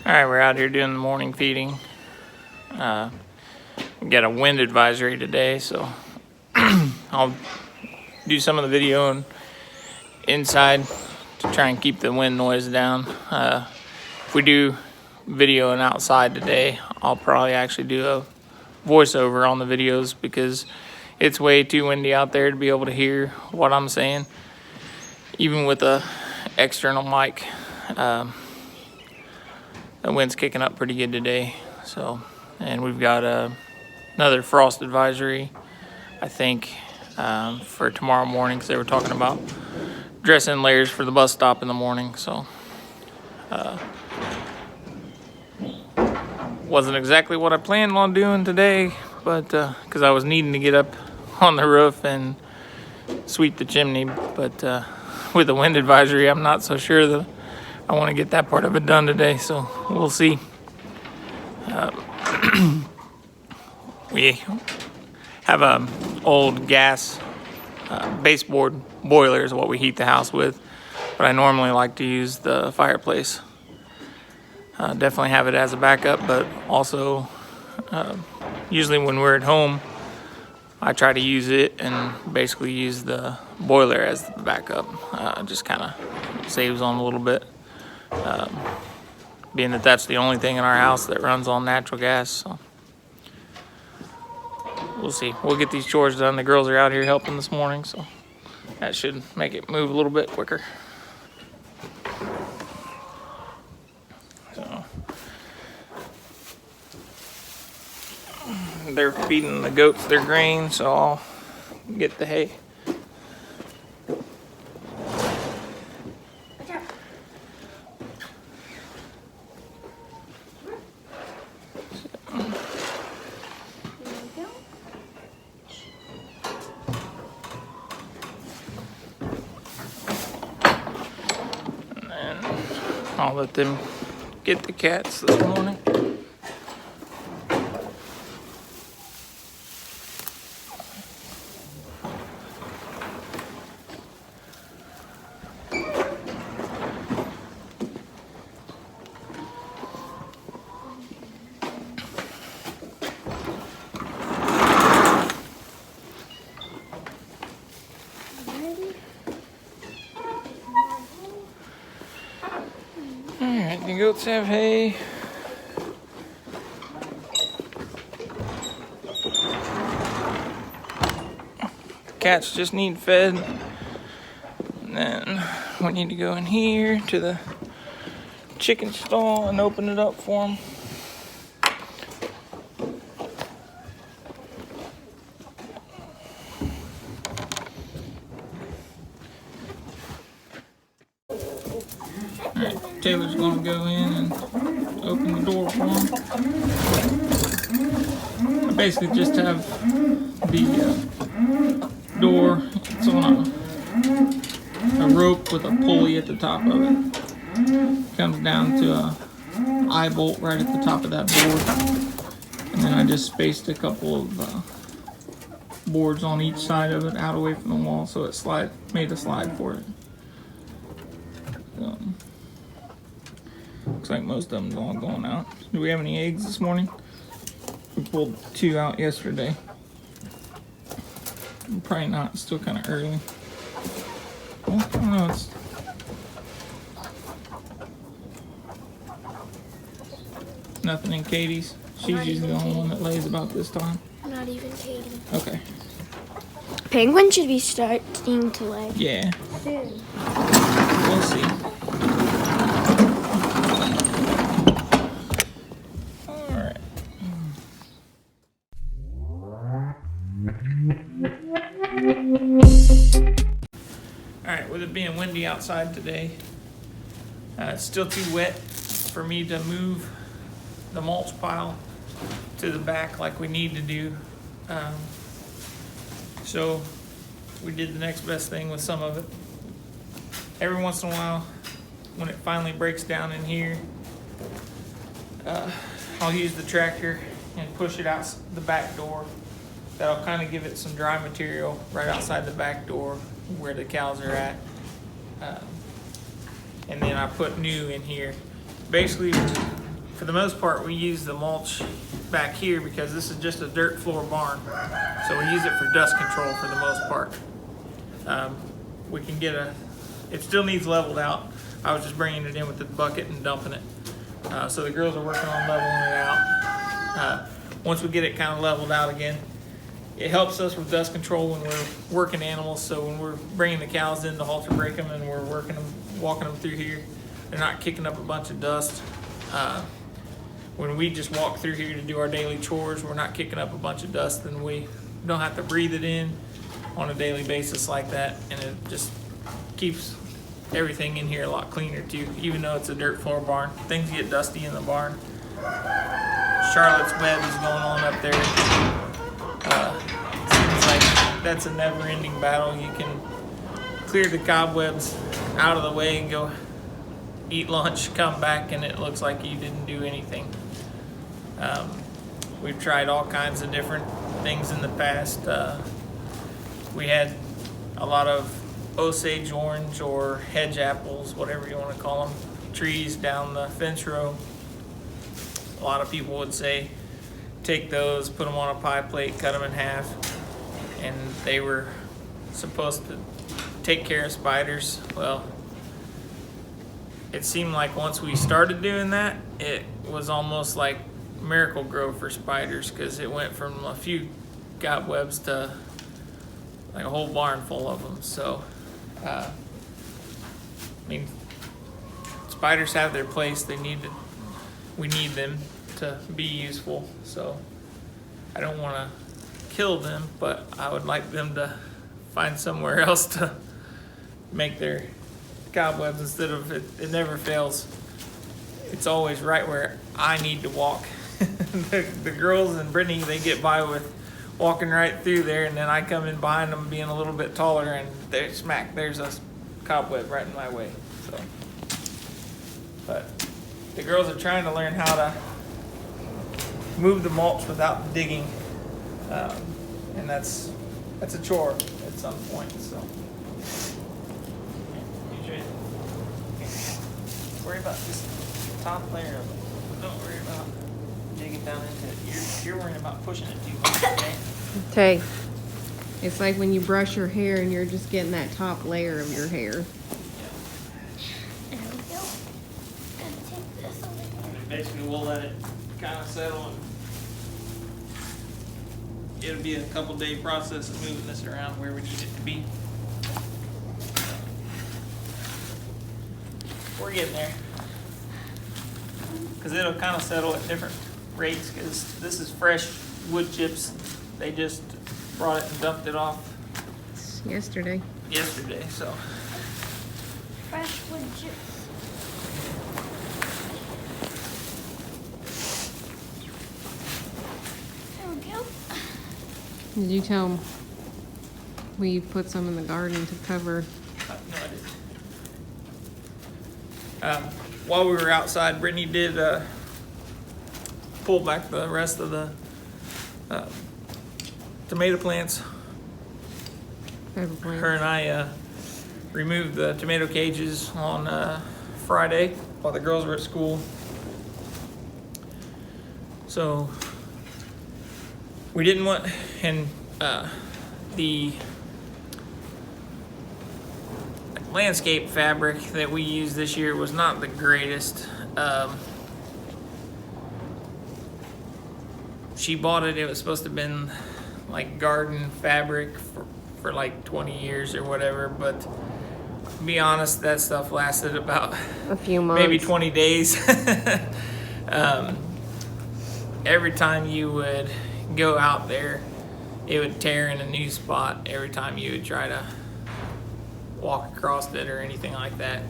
Alright, we're out here doing the morning feeding. We got a wind advisory today, so I'll do some of the video inside to try and keep the wind noise down. If we do video and outside today, I'll probably actually do a voiceover on the videos because it's way too windy out there to be able to hear what I'm saying, even with a external mic. The wind's kicking up pretty good today, and we've got another frost advisory, I think, for tomorrow morning, because they were talking about dress-in layers for the bus stop in the morning. So wasn't exactly what I planned on doing today, but because I was needing to get up on the roof and sweep the chimney, but with the wind advisory, I'm not so sure that I want to get that part of it done today, so we'll see. We have a old gas baseboard boiler is what we heat the house with, but I normally like to use the fireplace. Definitely have it as a backup, but also usually when we're at home, I try to use it and basically use the boiler as the backup. Just kind of saves on a little bit. Being that that's the only thing in our house that runs on natural gas, so we'll see. We'll get these chores done. The girls are out here helping this morning, so that should make it move a little bit quicker. So they're feeding the goats their grain, so I'll get the hay. I'll let them get the cats this morning. Alright, the goats have hay. The cats just need fed. And then we need to go in here to the chicken stall and open it up for them. Alright, Taylor's gonna go in and open the door for him. I basically just have the door, it's on a rope with a pulley at the top of it. Comes down to a eye bolt right at the top of that board. And then I just spaced a couple of boards on each side of it out away from the wall, so it made a slide for it. Looks like most of them's all going out. Do we have any eggs this morning? We pulled 2 out yesterday. Probably not, it's still kind of early. Well, I don't know, it's... Nothing in Katie's. She's usually the only one that lays about this time. Not even Katie. Okay. Penguin should be starting to lay. Yeah. Soon. We'll see. Alright. Alright, with it being windy outside today, it's still too wet for me to move the mulch pile to the back like we need to do. So we did the next best thing with some of it. Every once in a while, when it finally breaks down in here, I'll use the tractor and push it out the back door. That'll kind of give it some dry material right outside the back door where the cows are at. And then I put new in here. Basically, for the most part, we use the mulch back here because this is just a dirt floor barn. So we use it for dust control for the most part. We can get it still needs leveled out. I was just bringing it in with the bucket and dumping it. So the girls are working on leveling it out. Once we get it kind of leveled out again, it helps us with dust control when we're working animals. So when we're bringing the cows in to halter break them and we're walking them through here, they're not kicking up a bunch of dust. When we just walk through here to do our daily chores, we're not kicking up a bunch of dust, and we don't have to breathe it in on a daily basis like that, and it just keeps everything in here a lot cleaner too, even though it's a dirt floor barn. Things get dusty in the barn. Charlotte's Web is going on up there. Seems like that's a never-ending battle. You can clear the cobwebs out of the way and go eat lunch, come back, and it looks like you didn't do anything. We've tried all kinds of different things in the past. We had a lot of Osage orange or hedge apples, whatever you want to call them, trees down the fence row. A lot of people would say, take those, put them on a pie plate, cut them in half, and they were supposed to take care of spiders. Well, it seemed like once we started doing that, it was almost like miracle grow for spiders, because it went from a few cobwebs to like a whole barn full of them. So, I mean, spiders have their place. We need them to be useful. So, I don't want to kill them, but I would like them to find somewhere else to make their cobwebs instead of it never fails. It's always right where I need to walk. The girls and Brittany, they get by with walking right through there, and then I come in behind them being a little bit taller, and there's a cobweb right in my way. So, but the girls are trying to learn how to move the mulch without digging, and that's a chore at some point. So, worry about this top layer of it. Don't worry about digging down into it. You're worrying about pushing it too much, okay? Okay. It's like when you brush your hair and you're just getting that top layer of your hair. There we go. Gonna take this over here. And basically, we'll let it kind of settle, and it'll be a couple-day process of moving this around where we need it to be. We're getting there, because it'll kind of settle at different rates, because this is fresh wood chips. They just brought it and dumped it off Yesterday. so. Fresh wood chips. There we go. Did you tell him we put some in the garden to cover? No, I didn't. While we were outside, Brittany did pull back the rest of the tomato plants. Pepper plant? Her and I removed the tomato cages on Friday while the girls were at school. So we didn't want, and the landscape fabric that we used this year was not the greatest. She bought it was supposed to have been like garden fabric for like 20 years or whatever, but to be honest, that stuff lasted about A few months. maybe 20 days. Every time you would go out there, it would tear in a new spot every time you would try to walk across it or anything like that.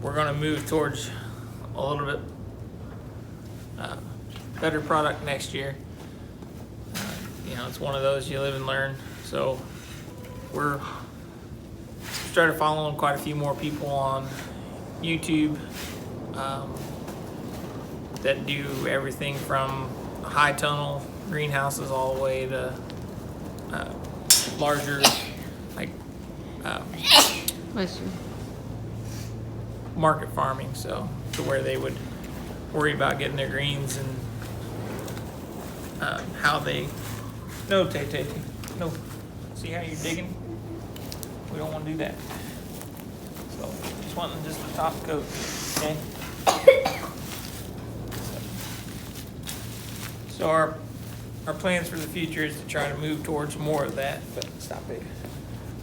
We're going to move towards a little bit better product next year. It's one of those you live and learn. So we're started following quite a few more people on YouTube that do everything from high tunnel greenhouses all the way to larger, like Bless you. market farming, so to where they would worry about getting their greens and how they. No, Tay, no. See how you're digging? We don't want to do that. So just wanting just the top coat, okay? So our plans for the future is to try to move towards more of that. But stop it.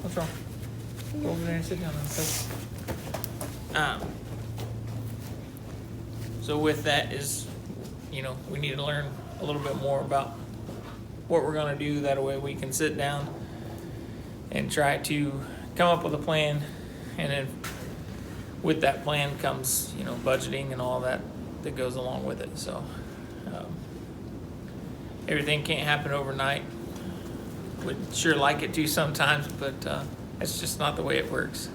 What's wrong? Go over there and sit down. So with that is, we need to learn a little bit more about what we're going to do. That way we can sit down and try to come up with a plan, and then with that plan comes, budgeting and all that goes along with it. So everything can't happen overnight. Would sure like it to sometimes, but it's just not the way it works.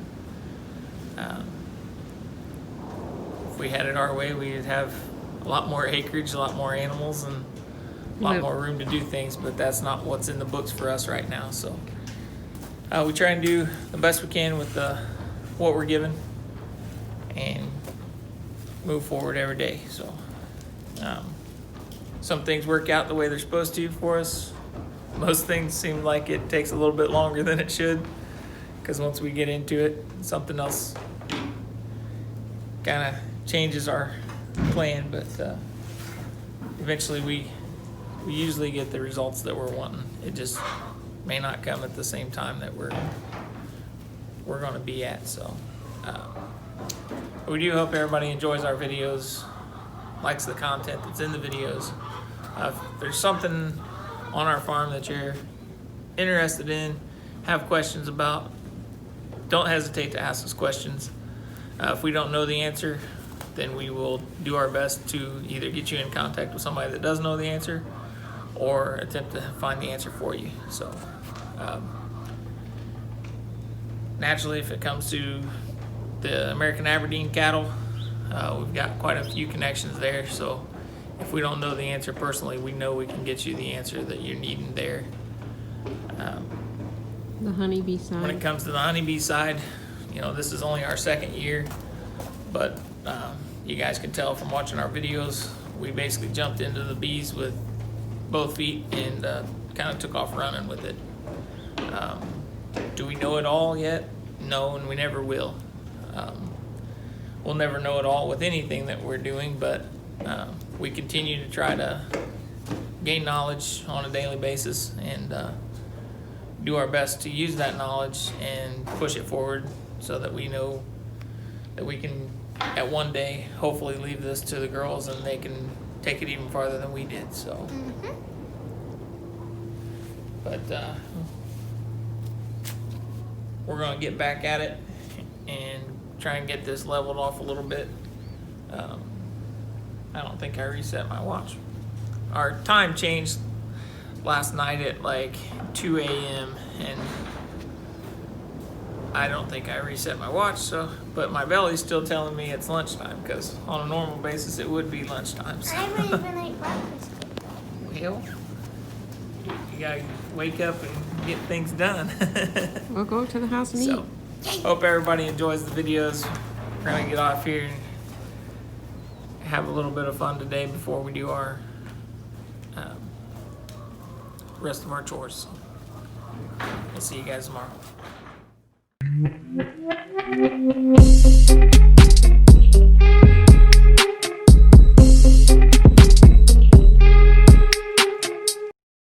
If we had it our way, we'd have a lot more acreage, a lot more animals, and a lot more room to do things, but that's not what's in the books for us right now. So we try and do the best we can with what we're given and move forward every day. So some things work out the way they're supposed to for us. Most things seem like it takes a little bit longer than it should, because once we get into it, something else kind of changes our plan, but eventually we usually get the results that we're wanting. It just may not come at the same time that we're going to be at. So we do hope everybody enjoys our videos, likes the content that's in the videos. If there's something on our farm that you're interested in, have questions about, don't hesitate to ask us questions. If we don't know the answer, then we will do our best to either get you in contact with somebody that does know the answer or attempt to find the answer for you. So naturally, if it comes to the American Aberdeen cattle, we've got quite a few connections there. So if we don't know the answer personally, we know we can get you the answer that you're needing there. The honeybee side. When it comes to the honeybee side, this is only our second year, but you guys can tell from watching our videos, we basically jumped into the bees with both feet and kind of took off running with it. Do we know it all yet? No, and we never will. We'll never know it all with anything that we're doing, but we continue to try to gain knowledge on a daily basis and do our best to use that knowledge and push it forward so that we know that we can, at one day, hopefully leave this to the girls and they can take it even farther than we did. So, but we're going to get back at it and try and get this leveled off a little bit. I don't think I reset my watch. Our time changed last night at like 2 a.m. and I don't think I reset my watch, but my belly's still telling me it's lunchtime, because on a normal basis it would be lunchtime. So. I haven't even ate breakfast. Well, you gotta wake up and get things done. We'll go to the house and So, hope everybody enjoys the videos. We're gonna get off here and have a little bit of fun today before we do our rest of our chores. We'll see you guys tomorrow.